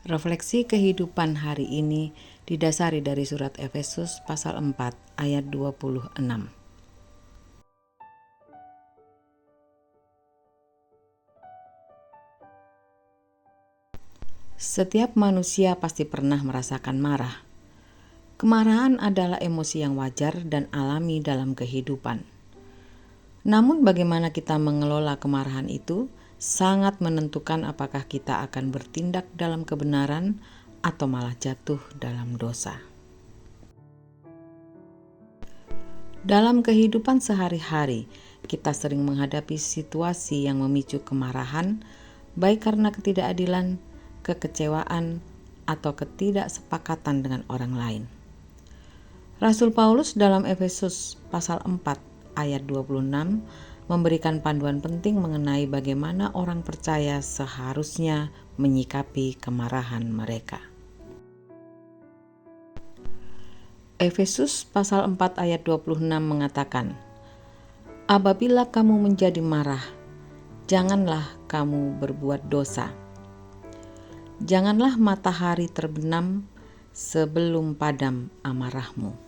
Refleksi kehidupan hari ini didasari dari surat Efesus pasal 4 ayat 26. Setiap manusia pasti pernah merasakan marah. Kemarahan adalah emosi yang wajar dan alami dalam kehidupan. Namun bagaimana kita mengelola kemarahan itu sangat menentukan apakah kita akan bertindak dalam kebenaran atau malah jatuh dalam dosa. Dalam kehidupan sehari-hari, kita sering menghadapi situasi yang memicu kemarahan, baik karena ketidakadilan, kekecewaan, atau ketidaksepakatan dengan orang lain. Rasul Paulus dalam Efesus pasal 4 ayat 26 memberikan panduan penting mengenai bagaimana orang percaya seharusnya menyikapi kemarahan mereka. Efesus pasal 4 ayat 26 mengatakan, "Apabila kamu menjadi marah, janganlah kamu berbuat dosa. Janganlah matahari terbenam sebelum padam amarahmu."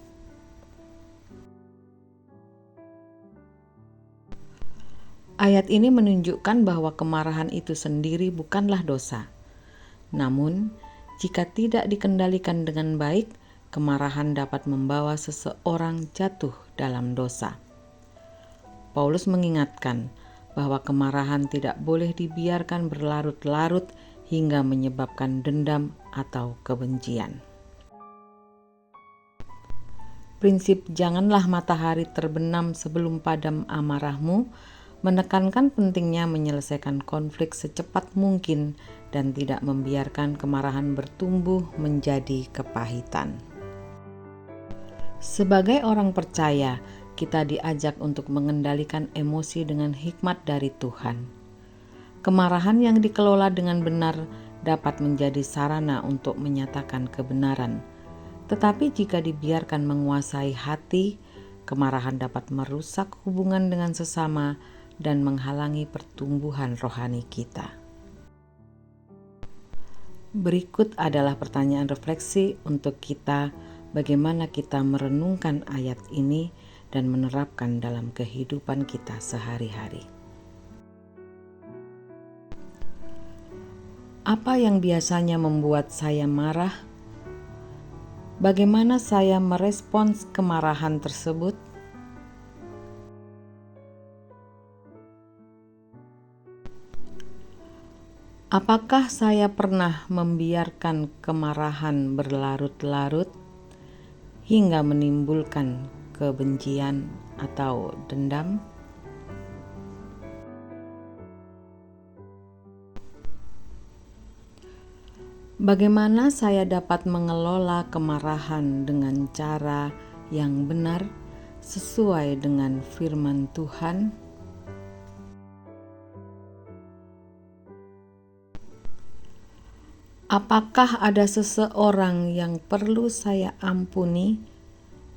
Ayat ini menunjukkan bahwa kemarahan itu sendiri bukanlah dosa. Namun, jika tidak dikendalikan dengan baik, kemarahan dapat membawa seseorang jatuh dalam dosa. Paulus mengingatkan bahwa kemarahan tidak boleh dibiarkan berlarut-larut hingga menyebabkan dendam atau kebencian. Prinsip janganlah matahari terbenam sebelum padam amarahmu menekankan pentingnya menyelesaikan konflik secepat mungkin dan tidak membiarkan kemarahan bertumbuh menjadi kepahitan. Sebagai orang percaya, kita diajak untuk mengendalikan emosi dengan hikmat dari Tuhan. Kemarahan yang dikelola dengan benar dapat menjadi sarana untuk menyatakan kebenaran. Tetapi jika dibiarkan menguasai hati, kemarahan dapat merusak hubungan dengan sesama dan menghalangi pertumbuhan rohani kita. Berikut adalah pertanyaan refleksi untuk kita, bagaimana kita merenungkan ayat ini dan menerapkan dalam kehidupan kita sehari-hari. Apa yang biasanya membuat saya marah? Bagaimana saya merespons kemarahan tersebut? Apakah saya pernah membiarkan kemarahan berlarut-larut hingga menimbulkan kebencian atau dendam? Bagaimana saya dapat mengelola kemarahan dengan cara yang benar sesuai dengan firman Tuhan? Apakah ada seseorang yang perlu saya ampuni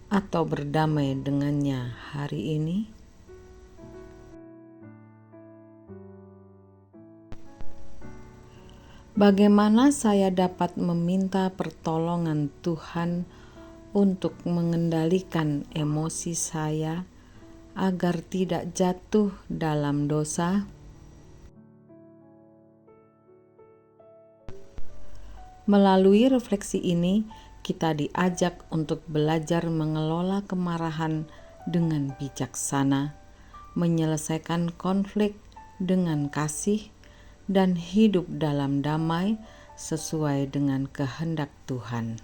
atau berdamai dengannya hari ini? Bagaimana saya dapat meminta pertolongan Tuhan untuk mengendalikan emosi saya agar tidak jatuh dalam dosa? Melalui refleksi ini, kita diajak untuk belajar mengelola kemarahan dengan bijaksana, menyelesaikan konflik dengan kasih, dan hidup dalam damai sesuai dengan kehendak Tuhan.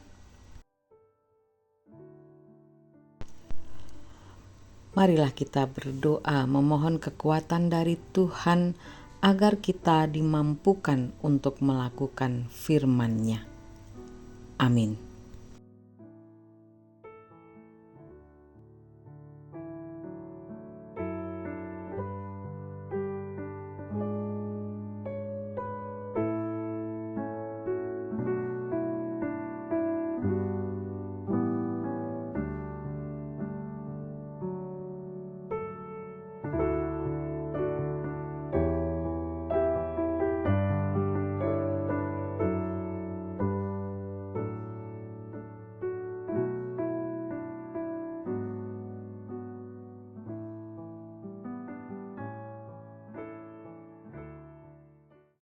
Marilah kita berdoa memohon kekuatan dari Tuhan agar kita dimampukan untuk melakukan firman-Nya. Amin.